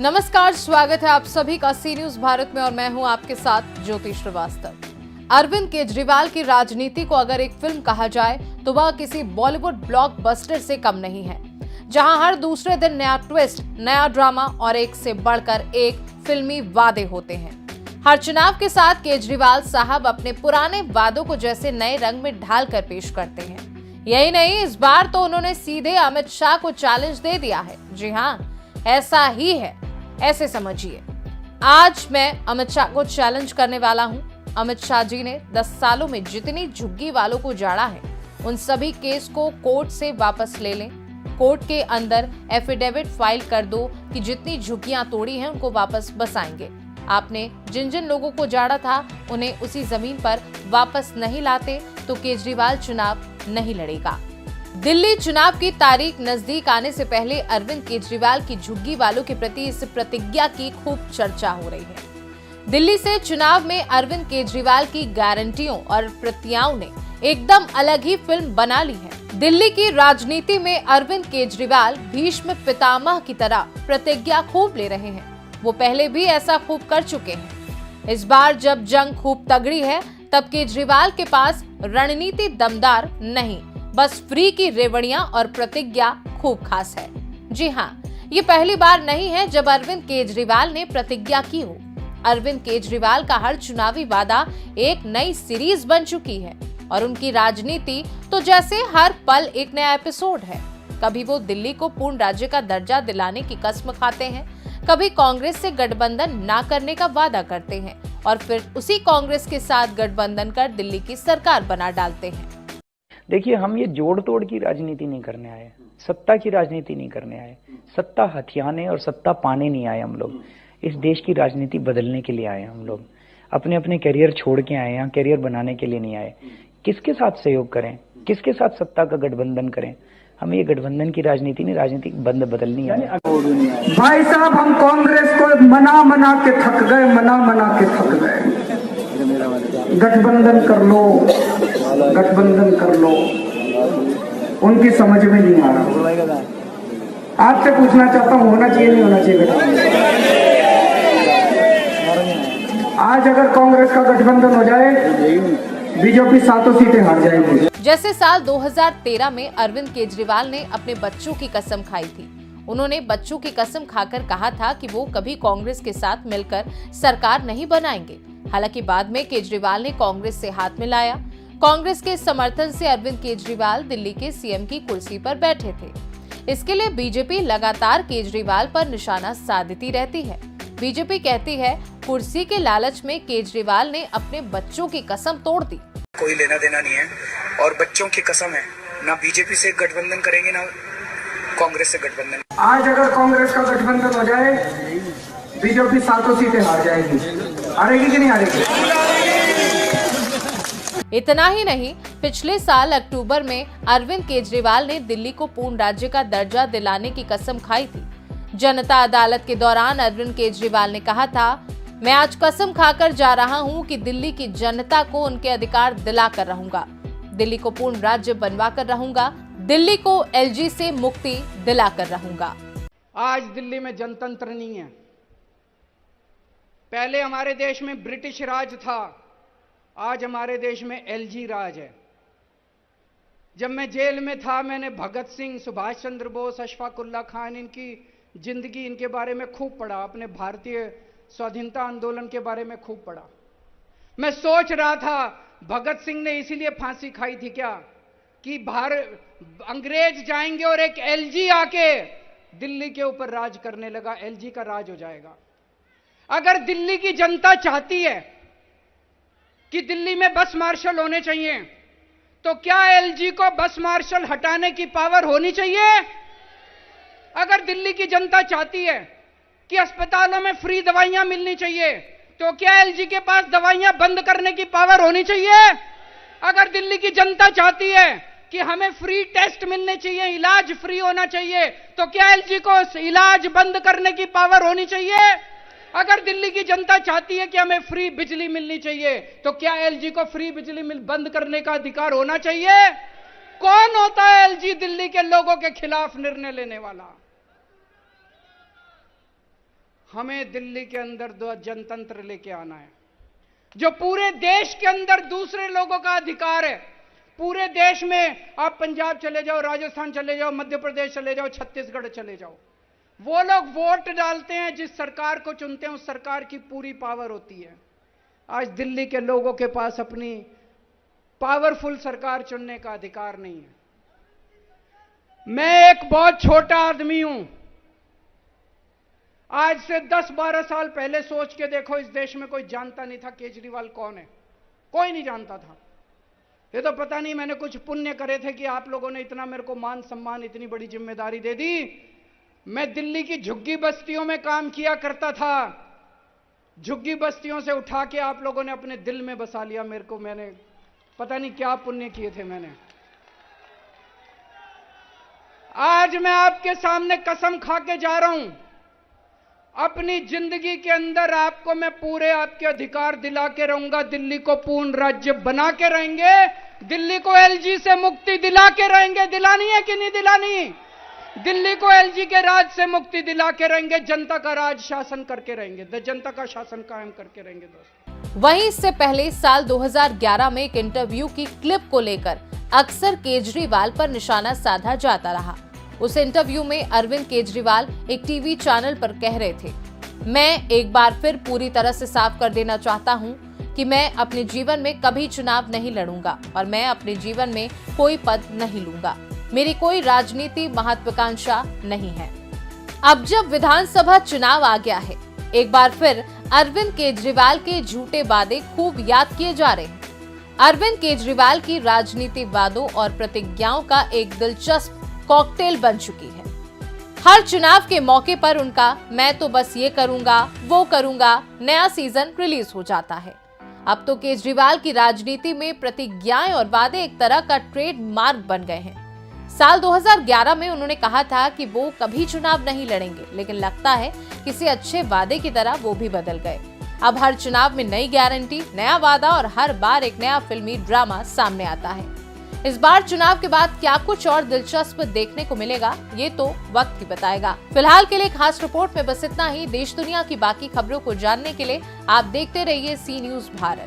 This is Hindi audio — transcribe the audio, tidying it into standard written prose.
नमस्कार, स्वागत है आप सभी का सी न्यूज भारत में और मैं हूं आपके साथ ज्योति श्रीवास्तव। अरविंद केजरीवाल की राजनीति को अगर एक फिल्म कहा जाए तो वह किसी बॉलीवुड ब्लॉकबस्टर से कम नहीं है, जहां हर दूसरे दिन नया ट्विस्ट, नया ड्रामा और एक से बढ़कर एक फिल्मी वादे होते हैं। हर चुनाव के साथ केजरीवाल साहब अपने पुराने वादों को जैसे नए रंग में ढाल कर पेश करते हैं। यही नहीं, इस बार तो उन्होंने सीधे अमित शाह को चैलेंज दे दिया है। जी हाँ, ऐसा ही है, ऐसे समझिए। आज मैं अमित शाह को चैलेंज करने वाला हूं। अमित शाह जी ने 10 सालों में जितनी झुग्गी वालों को जाड़ा है, उन सभी केस को कोर्ट से वापस ले लें। कोर्ट के अंदर एफिडेविट फाइल कर दो कि जितनी झुग्गियां तोड़ी हैं उनको वापस बसाएंगे। आपने जिन जिन लोगों को जाड़ा था उन्हें उसी जमीन पर वापस नहीं लाते तो केजरीवाल चुनाव नहीं लड़ेगा। दिल्ली चुनाव की तारीख नजदीक आने से पहले अरविंद केजरीवाल की झुग्गी वालों के प्रति इस प्रतिज्ञा की खूब चर्चा हो रही है। दिल्ली से चुनाव में अरविंद केजरीवाल की गारंटियों और प्रतिज्ञाओं ने एकदम अलग ही फिल्म बना ली है। दिल्ली की राजनीति में अरविंद केजरीवाल भीष्म पितामह की तरह प्रतिज्ञा खूब ले रहे हैं। वो पहले भी ऐसा खूब कर चुके हैं। इस बार जब जंग खूब तगड़ी है, तब केजरीवाल के पास रणनीति दमदार नहीं, बस फ्री की रेवड़ियां और प्रतिज्ञा खूब खास है। जी हाँ, ये पहली बार नहीं है जब अरविंद केजरीवाल ने प्रतिज्ञा की हो। अरविंद केजरीवाल का हर चुनावी वादा एक नई सीरीज बन चुकी है और उनकी राजनीति तो जैसे हर पल एक नया एपिसोड है। कभी वो दिल्ली को पूर्ण राज्य का दर्जा दिलाने की कसम खाते हैं, कभी कांग्रेस से गठबंधन ना करने का वादा करते हैं और फिर उसी कांग्रेस के साथ गठबंधन कर दिल्ली की सरकार बना डालते हैं। देखिए, हम ये जोड़ तोड़ की राजनीति नहीं करने आए, सत्ता की राजनीति नहीं करने आए, सत्ता हथियाने और सत्ता पाने नहीं आए। हम लोग इस देश की राजनीति बदलने के लिए आए। हम लोग अपने अपने करियर छोड़ के आए, यहाँ करियर बनाने के लिए नहीं आए। किसके साथ सहयोग करें, किसके साथ सत्ता का गठबंधन करें, हमें ये गठबंधन की राजनीति नहीं, राजनीति बदलनी है। भाई साहब, हम कांग्रेस को मना मना के थक गए, मना मना के थक गए। गठबंधन कर लो, गठबंधन कर लो, उनकी समझ में नहीं आ रहा। आपसे पूछना चाहता हूं, होना चाहिए नहीं होना चाहिए गठबंधन? आज अगर कांग्रेस का गठबंधन हो जाए, बीजेपी 7 सीटें हार जाएगी। जैसे साल 2013 में अरविंद केजरीवाल ने अपने बच्चों की कसम खाई थी। उन्होंने बच्चों की कसम खाकर कहा था कि वो कभी कांग्रेस के साथ मिलकर सरकार नहीं बनाएंगे। हालांकि बाद में केजरीवाल ने कांग्रेस से हाथ मिलाया। कांग्रेस के समर्थन से अरविंद केजरीवाल दिल्ली के सीएम की कुर्सी पर बैठे थे। इसके लिए बीजेपी लगातार केजरीवाल पर निशाना साधती रहती है। बीजेपी कहती है कुर्सी के लालच में केजरीवाल ने अपने बच्चों की कसम तोड़ दी। कोई लेना देना नहीं है और बच्चों की कसम है, ना बीजेपी से गठबंधन करेंगे ना कांग्रेस से गठबंधन। आज अगर कांग्रेस का गठबंधन हो जाए, बीजेपी 7 सीटें हार जाएगी। हारेगी कि नहीं हारेगी? इतना ही नहीं, पिछले साल अक्टूबर में अरविंद केजरीवाल ने दिल्ली को पूर्ण राज्य का दर्जा दिलाने की कसम खाई थी। जनता अदालत के दौरान अरविंद केजरीवाल ने कहा था, मैं आज कसम खाकर जा रहा हूं कि दिल्ली की जनता को उनके अधिकार दिलाकर रहूंगा, दिल्ली को पूर्ण राज्य बनवा कर रहूंगा, दिल्ली को एलजी से मुक्ति दिलाकर रहूंगा। आज दिल्ली में जनतंत्र नहीं है। पहले हमारे देश में ब्रिटिश राज था, आज हमारे देश में एलजी राज है। जब मैं जेल में था, मैंने भगत सिंह, सुभाष चंद्र बोस, अशफाक उल्लाह खान, इनकी जिंदगी, इनके बारे में खूब पढ़ा। अपने भारतीय स्वाधीनता आंदोलन के बारे में खूब पढ़ा। मैं सोच रहा था, भगत सिंह ने इसीलिए फांसी खाई थी क्या कि अंग्रेज जाएंगे और एक एलजी आके दिल्ली के ऊपर राज करने लगा, एलजी का राज हो जाएगा। अगर दिल्ली की जनता चाहती है कि दिल्ली में बस मार्शल होने चाहिए, तो क्या एलजी को बस मार्शल हटाने की पावर होनी चाहिए? अगर दिल्ली की जनता चाहती है कि अस्पतालों में फ्री दवाइयां मिलनी चाहिए, तो क्या एलजी के पास दवाइयां बंद करने की पावर होनी चाहिए? अगर दिल्ली की जनता चाहती है कि हमें फ्री टेस्ट मिलने चाहिए, इलाज फ्री होना चाहिए, तो क्या एलजी को इलाज बंद करने की पावर होनी चाहिए? अगर दिल्ली की जनता चाहती है कि हमें फ्री बिजली मिलनी चाहिए, तो क्या एलजी को फ्री बिजली बंद करने का अधिकार होना चाहिए? कौन होता है एलजी दिल्ली के लोगों के खिलाफ निर्णय लेने वाला? हमें दिल्ली के अंदर दो जनतंत्र लेके आना है, जो पूरे देश के अंदर दूसरे लोगों का अधिकार है। पूरे देश में आप पंजाब चले जाओ, राजस्थान चले जाओ, मध्य प्रदेश चले जाओ, छत्तीसगढ़ चले जाओ, वो लोग वोट डालते हैं, जिस सरकार को चुनते हैं उस सरकार की पूरी पावर होती है। आज दिल्ली के लोगों के पास अपनी पावरफुल सरकार चुनने का अधिकार नहीं है। मैं एक बहुत छोटा आदमी हूं। आज से 10-12 साल पहले सोच के देखो, इस देश में कोई जानता नहीं था केजरीवाल कौन है, कोई नहीं जानता था। ये तो पता नहीं मैंने कुछ पुण्य करे थे कि आप लोगों ने इतना मेरे को मान सम्मान, इतनी बड़ी जिम्मेदारी दे दी। मैं दिल्ली की झुग्गी बस्तियों में काम किया करता था, झुग्गी बस्तियों से उठा के आप लोगों ने अपने दिल में बसा लिया मेरे को। मैंने पता नहीं क्या पुण्य किए थे मैंने। आज मैं आपके सामने कसम खा के जा रहा हूं, अपनी जिंदगी के अंदर आपको मैं पूरे आपके अधिकार दिला के रहूंगा। दिल्ली को पूर्ण राज्य बना के रहेंगे, दिल्ली को एलजी से मुक्ति दिला के रहेंगे। दिलानी है कि नहीं दिलानी? दिल्ली को एलजी के राज से मुक्ति दिला के रहेंगे, जनता का राज शासन करके रहेंगे, जनता का शासन कायम करके रहेंगे। दोस्तों, वहीं इससे पहले साल 2011 में एक इंटरव्यू की क्लिप को लेकर अक्सर केजरीवाल पर निशाना साधा जाता रहा। उस इंटरव्यू में अरविंद केजरीवाल एक टीवी चैनल पर कह रहे थे, मैं एक बार फिर पूरी तरह से साफ कर देना चाहता हूं कि मैं अपने जीवन में कभी चुनाव नहीं लड़ूंगा और मैं अपने जीवन में कोई पद नहीं लूंगा। मेरी कोई राजनीति महत्वाकांक्षा नहीं है। अब जब विधानसभा चुनाव आ गया है, एक बार फिर अरविंद केजरीवाल के झूठे वादे खूब याद किए जा रहे हैं। अरविंद केजरीवाल की राजनीति वादों और प्रतिज्ञाओं का एक दिलचस्प कॉकटेल बन चुकी है। हर चुनाव के मौके पर उनका मैं तो बस ये करूंगा, वो करूंगा नया सीजन रिलीज हो जाता है। अब तो केजरीवाल की राजनीति में प्रतिज्ञाएं और वादे एक तरह का ट्रेडमार्क बन गए हैं। साल 2011 में उन्होंने कहा था कि वो कभी चुनाव नहीं लड़ेंगे, लेकिन लगता है किसी अच्छे वादे की तरह वो भी बदल गए। अब हर चुनाव में नई गारंटी, नया वादा और हर बार एक नया फिल्मी ड्रामा सामने आता है। इस बार चुनाव के बाद क्या कुछ और दिलचस्प देखने को मिलेगा, ये तो वक्त ही बताएगा। फिलहाल के लिए खास रिपोर्ट में बस इतना ही। देश दुनिया की बाकी खबरों को जानने के लिए आप देखते रहिए सी न्यूज़ भारत।